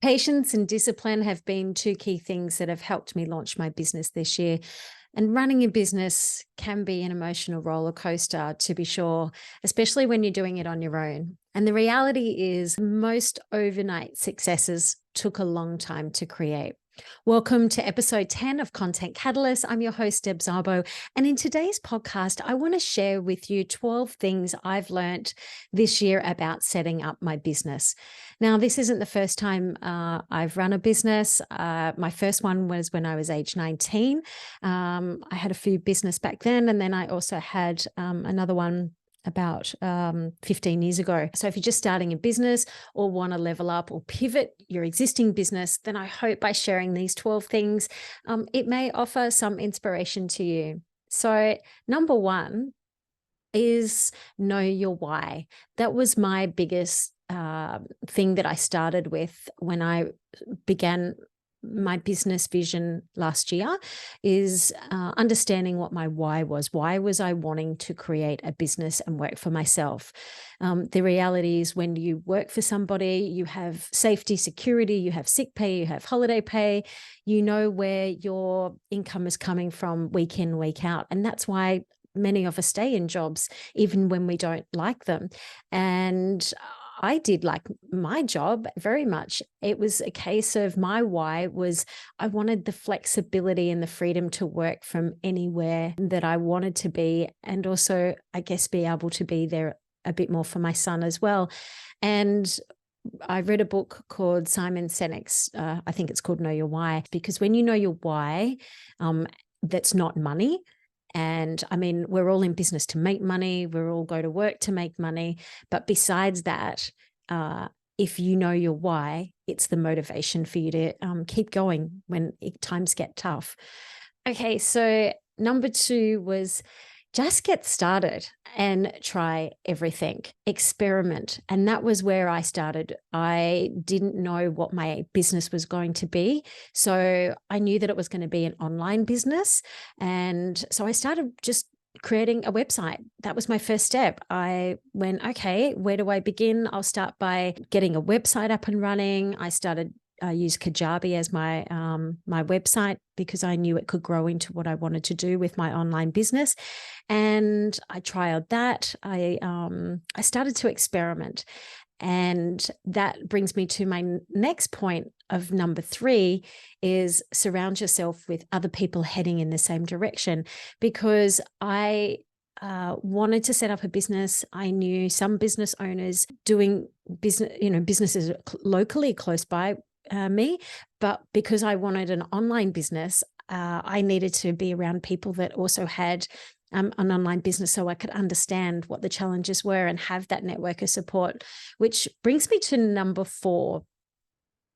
Patience and discipline have been two key things that have helped me launch my business this year. And running a business can be an emotional roller coaster, to be sure, especially when you're doing it on your own. And the reality is, most overnight successes took a long time to create. Welcome to episode 10 of Content Catalyst. I'm your host, Deb Szabo. And in today's podcast, I want to share with you 12 things I've learned this year about setting up my business. Now, this isn't the first time I've run a business. My first one was when I was age 19. I had a few business back then, and then I also had another one about 15 years ago. So if you're just starting a business or want to level up or pivot your existing business, then I hope by sharing these 12 things, it may offer some inspiration to you. So number one is know your why. That was my biggest thing that I started with when I began my business vision last year, is understanding what my why was. Why was I wanting to create a business and work for myself? The reality is, when you work for somebody, you have safety, security, you have sick pay, you have holiday pay, you know where your income is coming from week in, week out. And that's why many of us stay in jobs, even when we don't like them. And I did like my job very much. It was a case of, my why was I wanted the flexibility and the freedom to work from anywhere that I wanted to be, and also, I guess, be able to be there a bit more for my son as well. And I read a book called Simon Sinek's, I think it's called Know Your Why, because when you know your why, that's not money. And I mean, we're all in business to make money. We all go to work to make money. But besides that, if you know your why, it's the motivation for you to keep going when times get tough. Okay, so number two was just get started and try everything, experiment. And that was where I started. I didn't know what my business was going to be. So I knew that it was going to be an online business. And so I started just creating a website. That was my first step. I went, okay, where do I begin? I'll start by getting a website up and running. I used Kajabi as my my website, because I knew it could grow into what I wanted to do with my online business. And I trialed that. I started to experiment. And that brings me to my next point of number three, is surround yourself with other people heading in the same direction. Because I wanted to set up a business. I knew some business owners doing businesses locally close by me, but because I wanted an online business, I needed to be around people that also had an online business, so I could understand what the challenges were and have that network of support. Which brings me to number four,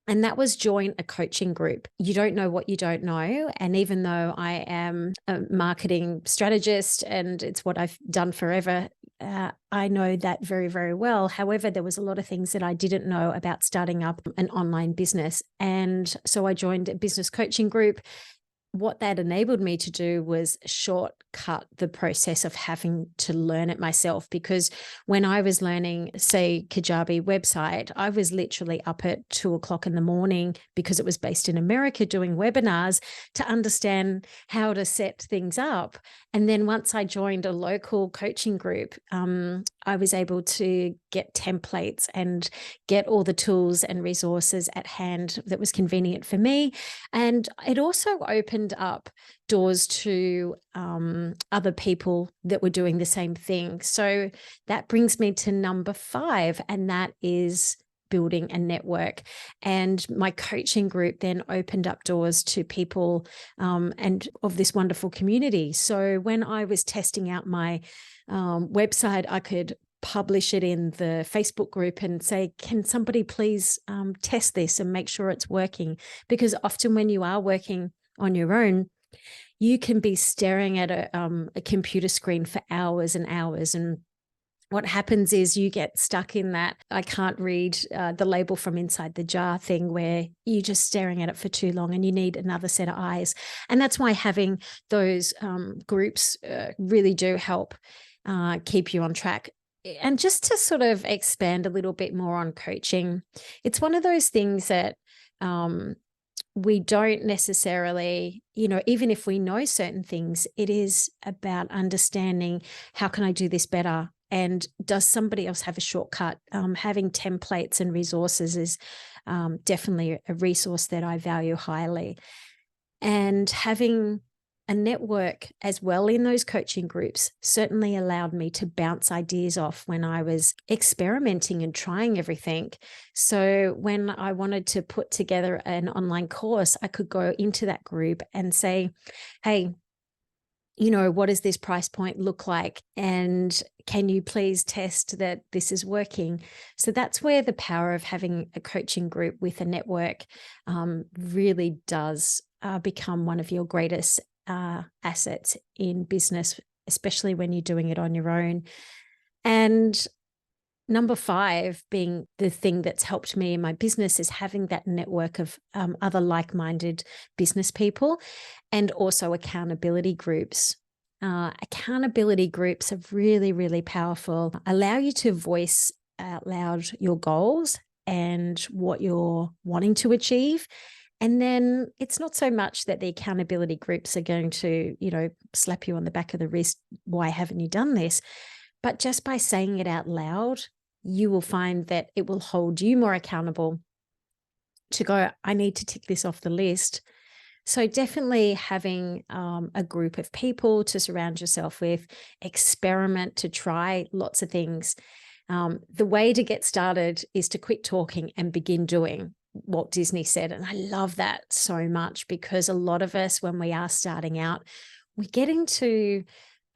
and that was join a coaching group. You don't know what you don't know. And even though I am a marketing strategist and it's what I've done forever, I know that very, very well. However, there was a lot of things that I didn't know about starting up an online business. And so I joined a business coaching group. What that enabled me to do was shortcut the process of having to learn it myself. Because when I was learning, say, Kajabi website, I was literally up at 2:00 in the morning, because it was based in America, doing webinars to understand how to set things up. And then once I joined a local coaching group, I was able to get templates and get all the tools and resources at hand that was convenient for me. And it also opened up doors to other people that were doing the same thing. So that brings me to number five, and that is building a network. And my coaching group then opened up doors to people and of this wonderful community. So when I was testing out my website, I could publish it in the Facebook group and say, can somebody please test this and make sure it's working? Because often when you are working on your own, you can be staring at a computer screen for hours and hours. And what happens is you get stuck in that I can't read the label from inside the jar thing, where you're just staring at it for too long and you need another set of eyes. And that's why having those groups really do help keep you on track. And just to sort of expand a little bit more on coaching, it's one of those things that um, we don't necessarily, even if we know certain things, it is about understanding, how can I do this better? And does somebody else have a shortcut? Having templates and resources is definitely a resource that I value highly. And having a network as well in those coaching groups certainly allowed me to bounce ideas off when I was experimenting and trying everything. So when I wanted to put together an online course, I could go into that group and say, hey, what does this price point look like? And can you please test that this is working? So that's where the power of having a coaching group with a network really does become one of your greatest assets in business, especially when you're doing it on your own. And number 5 being the thing that's helped me in my business is having that network of other like-minded business people, and also accountability groups. Accountability groups are really, really powerful, allow you to voice out loud your goals and what you're wanting to achieve. And then it's not so much that the accountability groups are going to, slap you on the back of the wrist. Why haven't you done this? But just by saying it out loud, you will find that it will hold you more accountable to go, I need to tick this off the list. So definitely having a group of people to surround yourself with, experiment, to try lots of things. The way to get started is to quit talking and begin doing, Walt Disney said. And I love that so much, because a lot of us, when we are starting out, we get into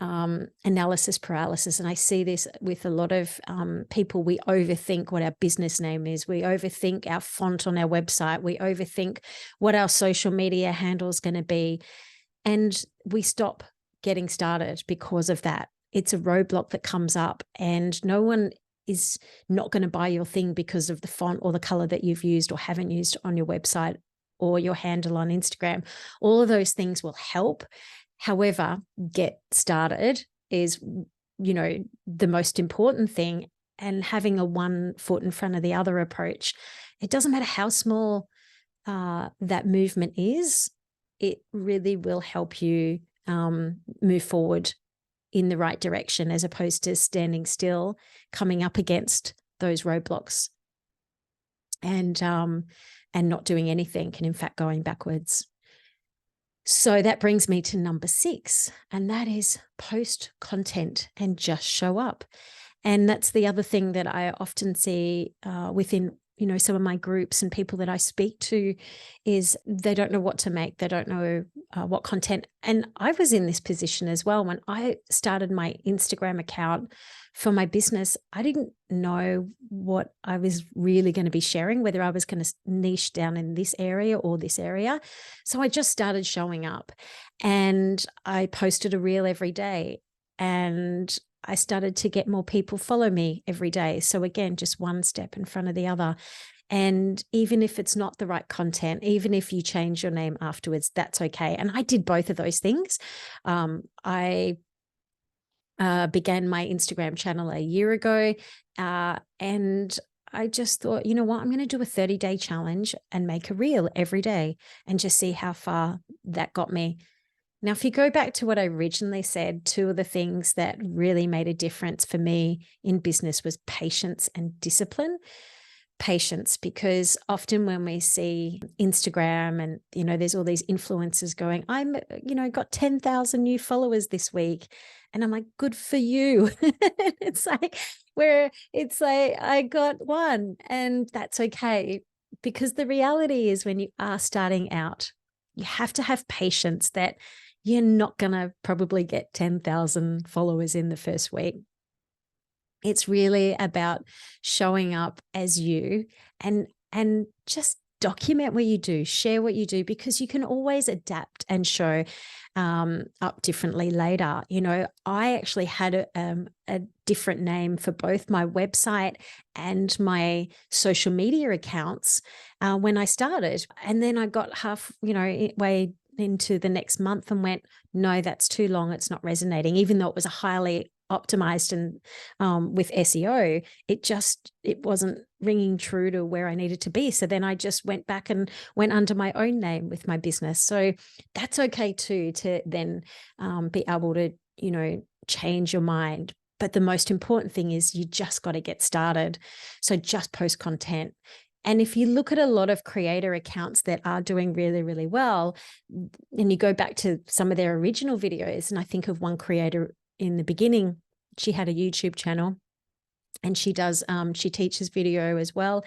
analysis paralysis. And I see this with a lot of people. We overthink what our business name is. We overthink our font on our website. We overthink what our social media handle is going to be. And we stop getting started because of that. It's a roadblock that comes up, and no one is not going to buy your thing because of the font or the color that you've used or haven't used on your website or your handle on Instagram. All of those things will help. However, get started is, the most important thing, and having a one foot in front of the other approach. It doesn't matter how small that movement is, it really will help you move forward in the right direction, as opposed to standing still, coming up against those roadblocks and not doing anything, and in fact going backwards. So that brings me to number 6, and that is post content and just show up. And that's the other thing that I often see within, some of my groups and people that I speak to, is they don't know what to make. They don't know what content. And I was in this position as well. When I started my Instagram account for my business, I didn't know what I was really going to be sharing, whether I was going to niche down in this area or this area. So I just started showing up, and I posted a reel every day, and I started to get more people follow me every day. So again, just one step in front of the other. And even if it's not the right content, even if you change your name afterwards, that's okay. And I did both of those things. I began my Instagram channel a year ago, and I just thought, you know what, I'm going to do a 30-day challenge and make a reel every day and just see how far that got me. Now, if you go back to what I originally said, 2 of the things that really made a difference for me in business was patience and discipline. Patience, because often when we see Instagram and, there's all these influencers going, I'm, got 10,000 new followers this week. And I'm like, good for you. It's like, I got 1, and that's okay. Because the reality is, when you are starting out, you have to have patience that you're not going to probably get 10,000 followers in the first week. It's really about showing up as you, and just document what you do, share what you do, because you can always adapt and show up differently later. I actually had a different name for both my website and my social media accounts when I started. And then I got way into the next month and went, no, that's too long. It's not resonating, even though it was a highly optimized and with SEO, it wasn't ringing true to where I needed to be. So then I just went back and went under my own name with my business. So that's okay too, to then be able to, change your mind. But the most important thing is you just got to get started. So just post content. And if you look at a lot of creator accounts that are doing really, really well, and you go back to some of their original videos, and I think of one creator in the beginning, she had a YouTube channel and she teaches video as well.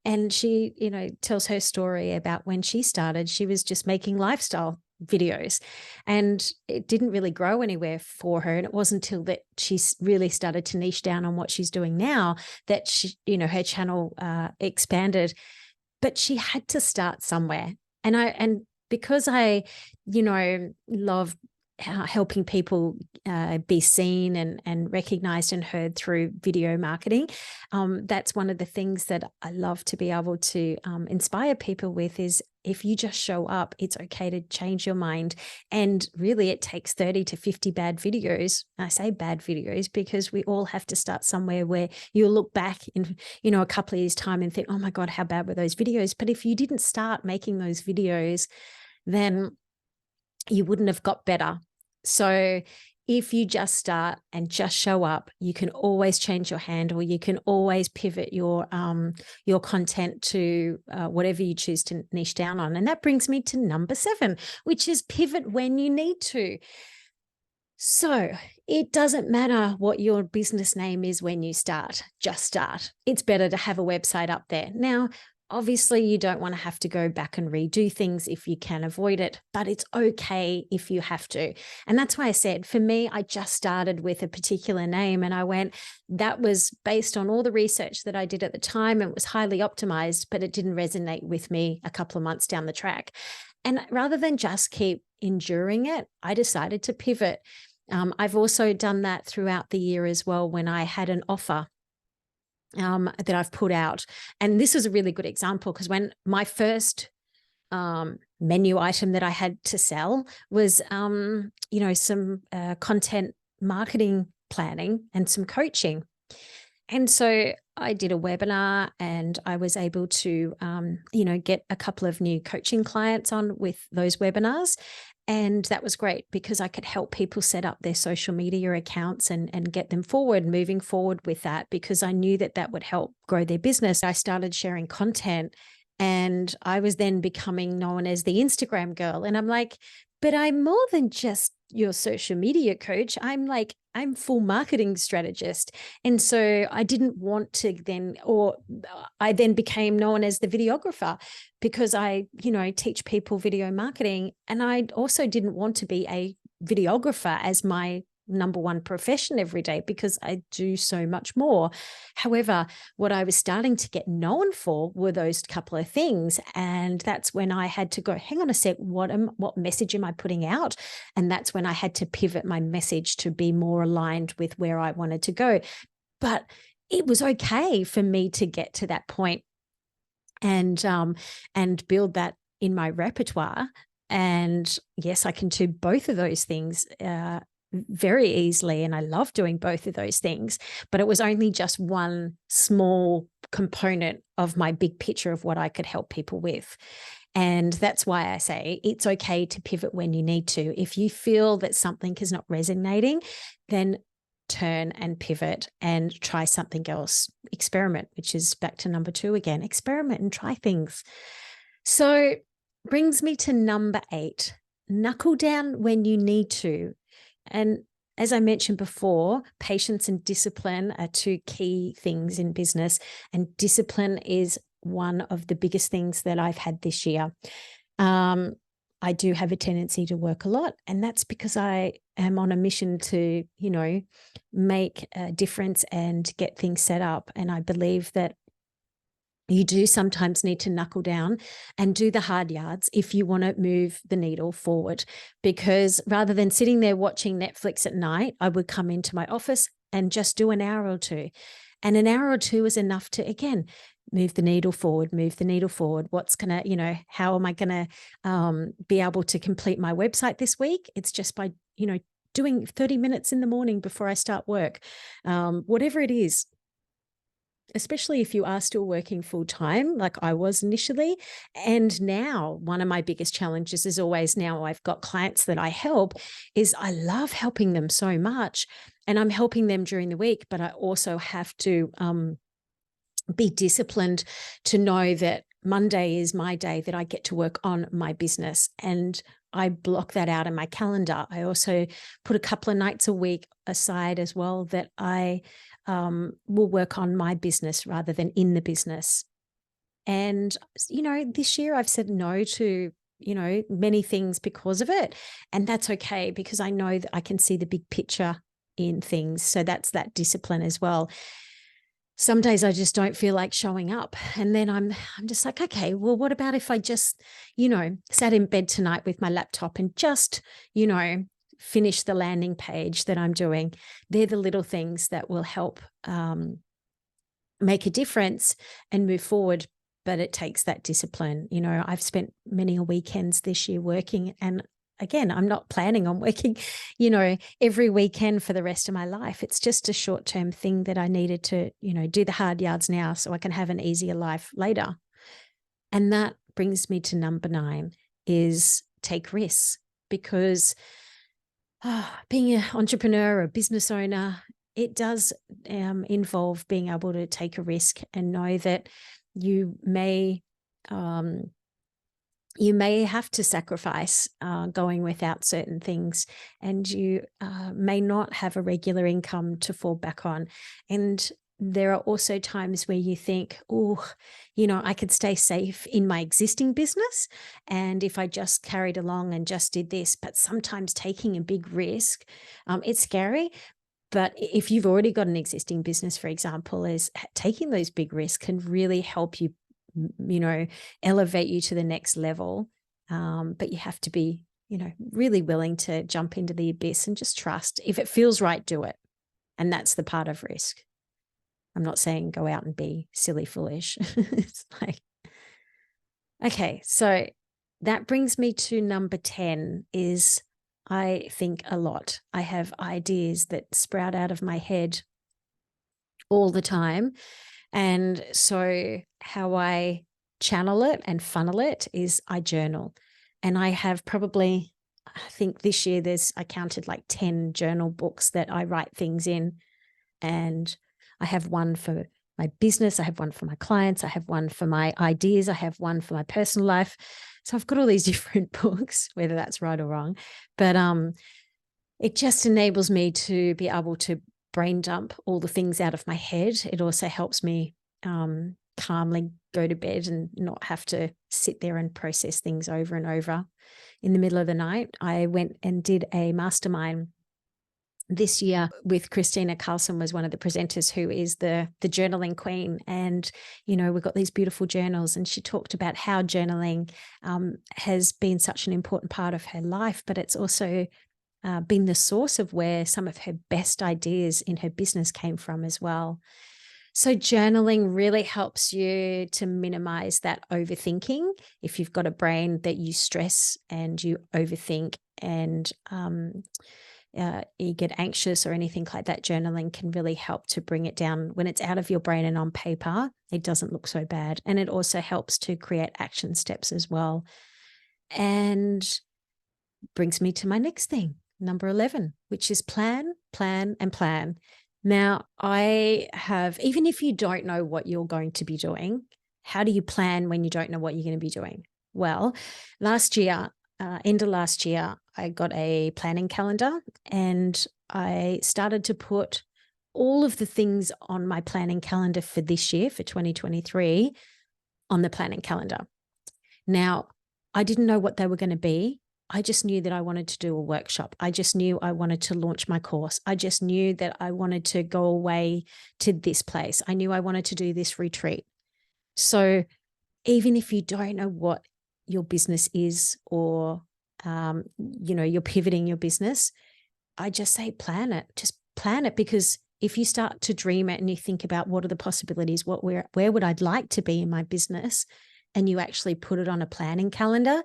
And she, tells her story about when she started, she was just making lifestyle videos and it didn't really grow anywhere for her. And it wasn't until that she really started to niche down on what she's doing now that she, her channel expanded. But she had to start somewhere. And because I, love helping people be seen and recognized and heard through video marketing. That's one of the things that I love to be able to inspire people with is if you just show up, it's okay to change your mind. And really it takes 30 to 50 bad videos. I say bad videos because we all have to start somewhere where you'll look back in, a couple of years' time and think, oh my God, how bad were those videos? But if you didn't start making those videos, then you wouldn't have got better. So if you just start and just show up, you can always change your handle. You can always pivot your content to whatever you choose to niche down on. And that brings me to number 7, which is pivot when you need to. So it doesn't matter what your business name is when you start, just start. It's better to have a website up there. Now, obviously, you don't want to have to go back and redo things if you can avoid it, but it's okay if you have to. And that's why I said, for me, I just started with a particular name and I went, that was based on all the research that I did at the time and it was highly optimized, but it didn't resonate with me a couple of months down the track. And rather than just keep enduring it, I decided to pivot. I've also done that throughout the year as well when I had an offer that I've put out. And this was a really good example because when my first menu item that I had to sell was, some content marketing planning and some coaching. And so I did a webinar and I was able to, get a couple of new coaching clients on with those webinars. And that was great because I could help people set up their social media accounts and get them moving forward with that because I knew that that would help grow their business. I started sharing content and I was then becoming known as the Instagram girl. And I'm like, but I'm more than just your social media coach. I'm full marketing strategist. And so I didn't want to I then became known as the videographer because I, teach people video marketing. And I also didn't want to be a videographer as my number one profession every day because I do so much more. However, what I was starting to get known for were those couple of things. And that's when I had to go, hang on a sec, what message am I putting out? And that's when I had to pivot my message to be more aligned with where I wanted to go. But it was okay for me to get to that point and build that in my repertoire. And yes, I can do both of those things very easily. And I love doing both of those things, but it was only just one small component of my big picture of what I could help people with. And that's why I say it's okay to pivot when you need to. If you feel that something is not resonating, then turn and pivot and try something else. Experiment, which is back to number 2 again, experiment and try things. So brings me to number 8, knuckle down when you need to. And as I mentioned before, patience and discipline are 2 key things in business. And discipline is one of the biggest things that I've had this year. I do have a tendency to work a lot, and that's because I am on a mission to, make a difference and get things set up. And I believe that you do sometimes need to knuckle down and do the hard yards if you want to move the needle forward. Because rather than sitting there watching Netflix at night, I would come into my office and just do an hour or 2. And an hour or 2 is enough to, again, move the needle forward. What's going to, how am I going to be able to complete my website this week? It's just by, doing 30 minutes in the morning before I start work, whatever it is. Especially if you are still working full time, like I was initially. And now one of my biggest challenges is always, now I've got clients that I help, is I love helping them so much. And I'm helping them during the week, but I also have to be disciplined to know that Monday is my day that I get to work on my business. And I block that out in my calendar. I also put a couple of nights a week aside as well that I will work on my business rather than in the business. And, this year I've said no to, many things because of it. And that's okay, because I know that I can see the big picture in things. So that's that discipline as well. Some days I just don't feel like showing up. And then I'm just like, okay, well, what about if I just, sat in bed tonight with my laptop and just, finish the landing page that I'm doing? They're the little things that will help make a difference and move forward. But it takes that discipline. I've spent many weekends this year working, and again, I'm not planning on working, every weekend for the rest of my life. It's just a short-term thing that I needed to, do the hard yards now so I can have an easier life later. And that brings me to number 9, is take risks. Because being an entrepreneur or a business owner, it does involve being able to take a risk and know that you may have to sacrifice going without certain things, and you may not have a regular income to fall back on. And there are also times where you think, I could stay safe in my existing business, and if I just carried along and just did this. But sometimes taking a big risk, it's scary. But if you've already got an existing business, for example, is taking those big risks can really help you, elevate you to the next level. But you have to be, really willing to jump into the abyss and just trust. If it feels right, do it. And that's the part of risk. I'm not saying go out and be silly, foolish. It's like, okay, so that brings me to number 10, is I think a lot. I have ideas that sprout out of my head all the time. And so how I channel it and funnel it is I journal. And I have probably, I think this year I counted like 10 journal books that I write things in. And I have one for my business, I have one for my clients, I have one for my ideas, I have one for my personal life. So I've got all these different books, whether that's right or wrong. But it just enables me to be able to brain dump all the things out of my head. It also helps me calmly go to bed and not have to sit there and process things over and over in the middle of the night. I went and did a mastermind this year with Christina Carlson, was one of the presenters, who is the journaling queen. And, we've got these beautiful journals, and she talked about how journaling has been such an important part of her life, but it's also been the source of where some of her best ideas in her business came from as well. So journaling really helps you to minimize that overthinking. If you've got a brain that you stress and you overthink and you get anxious or anything like that, journaling can really help to bring it down. When it's out of your brain and on paper, it doesn't look so bad. And it also helps to create action steps as well. And brings me to my next thing, number 11, which is plan, plan, and plan. Now, I have, even if you don't know what you're going to be doing, how do you plan when you don't know what you're going to be doing? Well, last year, end of last year, I got a planning calendar, and I started to put all of the things on my planning calendar for this year, for 2023, on the planning calendar. Now, I didn't know what they were going to be. I just knew that I wanted to do a workshop. I just knew I wanted to launch my course. I just knew that I wanted to go away to this place. I knew I wanted to do this retreat. So even if you don't know what your business is, or, you're pivoting your business, I just say plan it. Just plan it, because if you start to dream it and you think about what are the possibilities, where would I like to be in my business, and you actually put it on a planning calendar,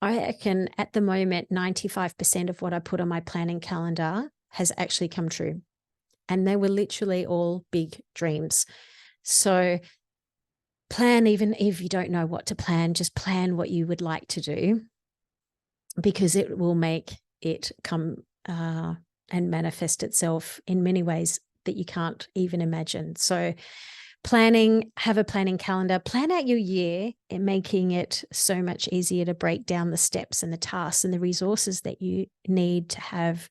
I reckon at the moment, 95% of what I put on my planning calendar has actually come true. And they were literally all big dreams. So plan, even if you don't know what to plan, just plan what you would like to do, because it will make it come and manifest itself in many ways that you can't even imagine. So planning, have a planning calendar, plan out your year, and making it so much easier to break down the steps and the tasks and the resources that you need to have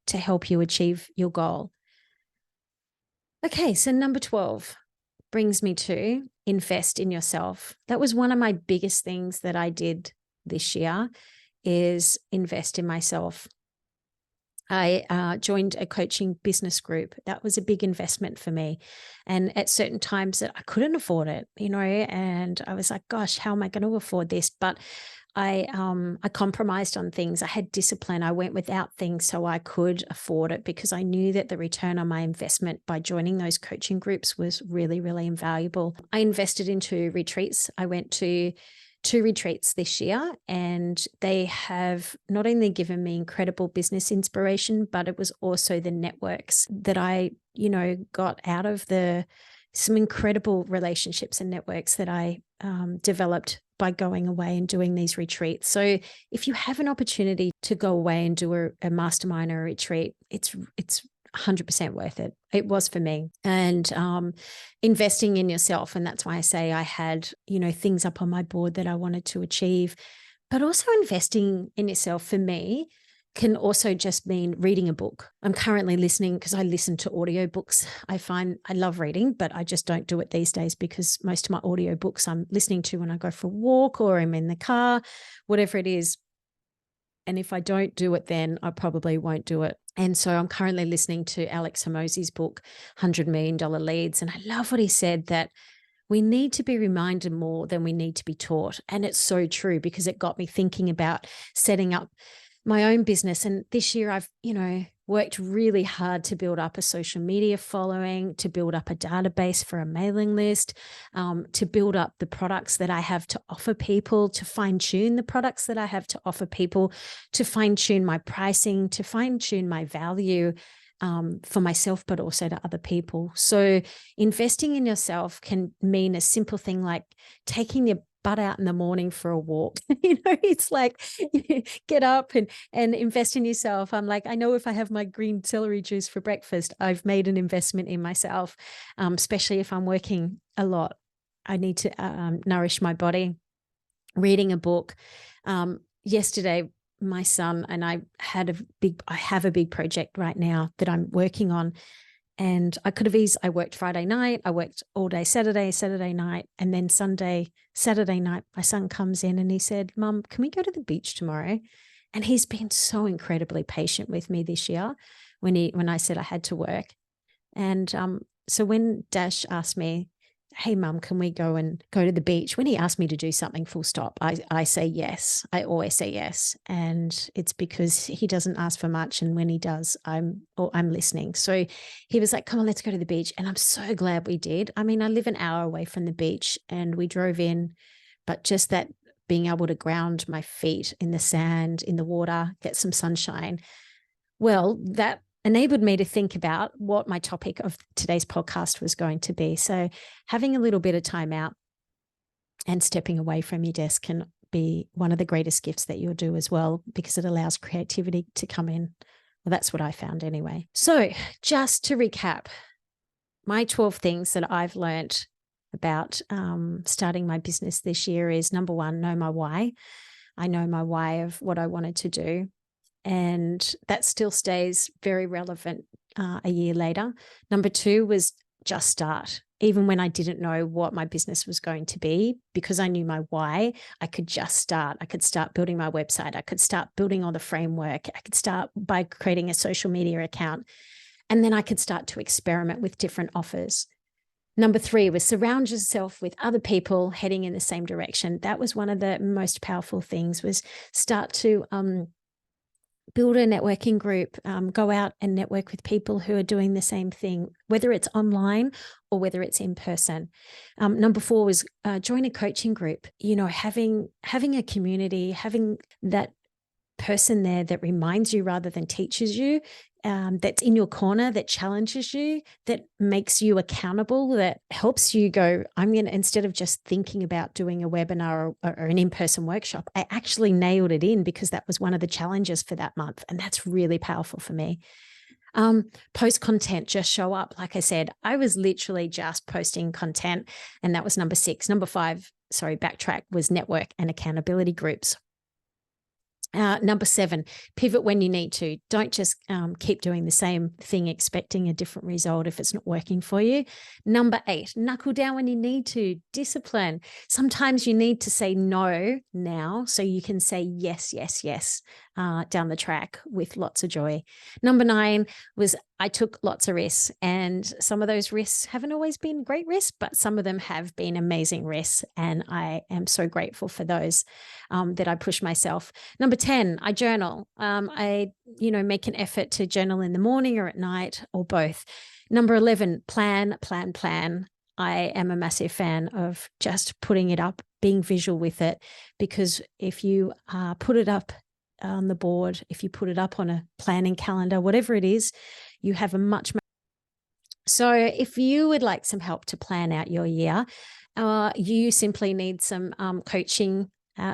to help you achieve your goal. Okay, so number 12 brings me to invest in yourself. That was one of my biggest things that I did this year, is invest in myself. I joined a coaching business group. That was a big investment for me. And at certain times that I couldn't afford it, and I was like, gosh, how am I going to afford this? But I compromised on things. I had discipline. I went without things so I could afford it, because I knew that the return on my investment by joining those coaching groups was really, really invaluable. I invested into retreats. I went to 2 retreats this year, and they have not only given me incredible business inspiration, but it was also the networks that I, got out of some incredible relationships and networks that I developed by going away and doing these retreats. So if you have an opportunity to go away and do a mastermind or a retreat, it's 100% worth it. It was for me. And investing in yourself. And that's why I say I had, things up on my board that I wanted to achieve. But also investing in yourself for me can also just mean reading a book. I'm currently listening, because I listen to audiobooks. I find I love reading, but I just don't do it these days, because most of my audiobooks I'm listening to when I go for a walk or I'm in the car, whatever it is. And if I don't do it, then I probably won't do it. And so I'm currently listening to Alex Hormozi's book, $100 Million Leads. And I love what he said, that we need to be reminded more than we need to be taught. And it's so true, because it got me thinking about setting up my own business. And this year I've, worked really hard to build up a social media following, to build up a database for a mailing list, to build up the products that I have to offer people, to fine tune the products that I have to offer people, to fine tune my pricing, to fine tune my value for myself, but also to other people. So investing in yourself can mean a simple thing like taking your butt out in the morning for a walk. It's like, get up and invest in yourself. I'm like, I know if I have my green celery juice for breakfast, I've made an investment in myself, especially if I'm working a lot. I need to nourish my body. Reading a book. Yesterday, my son and I have a big project right now that I'm working on. And I worked Friday night, I worked all day Saturday night, and then Saturday night, my son comes in and he said, Mum, can we go to the beach tomorrow? And he's been so incredibly patient with me this year when I said I had to work. And so when Dash asked me, hey, Mum, can we go to the beach? When he asked me to do something full stop, I say yes. I always say yes. And it's because he doesn't ask for much. And when he does, I'm listening. So he was like, come on, let's go to the beach. And I'm so glad we did. I mean, I live an hour away from the beach and we drove in, but just that being able to ground my feet in the sand, in the water, get some sunshine. Well, that enabled me to think about what my topic of today's podcast was going to be. So having a little bit of time out and stepping away from your desk can be one of the greatest gifts that you'll do as well, because it allows creativity to come in. Well, that's what I found anyway. So just to recap, my 12 things that I've learned about starting my business this year is, number 1, know my why. I know my why of what I wanted to do. And that still stays very relevant a year later. Number 2 was just start. Even when I didn't know what my business was going to be, because I knew my why, I could just start. I could start building my website. I could start building all the framework. I could start by creating a social media account. And then I could start to experiment with different offers. Number 3 was surround yourself with other people heading in the same direction. That was one of the most powerful things, was start to build a networking group, go out and network with people who are doing the same thing, whether it's online or whether it's in person. Number 4 was join a coaching group. Having a community, having that person there that reminds you rather than teaches you, that's in your corner, that challenges you, that makes you accountable, that helps you go, instead of just thinking about doing a webinar or an in-person workshop, I actually nailed it in because that was one of the challenges for that month. And that's really powerful for me. Post content, just show up. Like I said, I was literally just posting content, and that was number 6. Number 5, backtrack, was network and accountability groups. Number 7, pivot when you need to. Don't just keep doing the same thing, expecting a different result if it's not working for you. Number 8, knuckle down when you need to. Discipline. Sometimes you need to say no now so you can say yes, yes, yes down the track with lots of joy. Number 9 was I took lots of risks, and some of those risks haven't always been great risks, but some of them have been amazing risks. And I am so grateful for those that I push myself. Number 10, I journal. I make an effort to journal in the morning or at night or both. Number 11, plan. I am a massive fan of just putting it up, being visual with it, because if you put it up on the board, if you put it up on a planning calendar, whatever it is, you have a much. So if you would like some help to plan out your year, you simply need some coaching,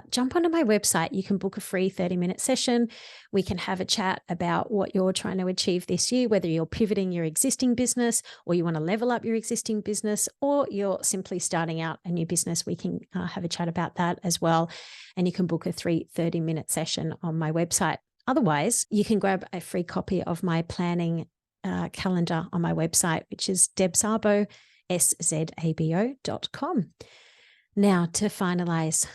jump onto my website. You can book a free 30-minute session. We can have a chat about what you're trying to achieve this year, whether you're pivoting your existing business or you want to level up your existing business, or you're simply starting out a new business. We can have a chat about that as well. And you can book a 30-minute session on my website. Otherwise, you can grab a free copy of my planning calendar on my website, which is Deb Szabo, szabo.com. Now, to finalize,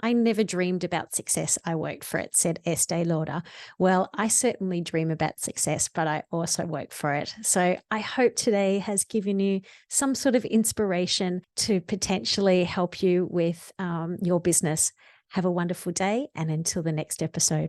I never dreamed about success. I worked for it, said Estee Lauder. Well, I certainly dream about success, but I also work for it. So I hope today has given you some sort of inspiration to potentially help you with your business. Have a wonderful day, and until the next episode.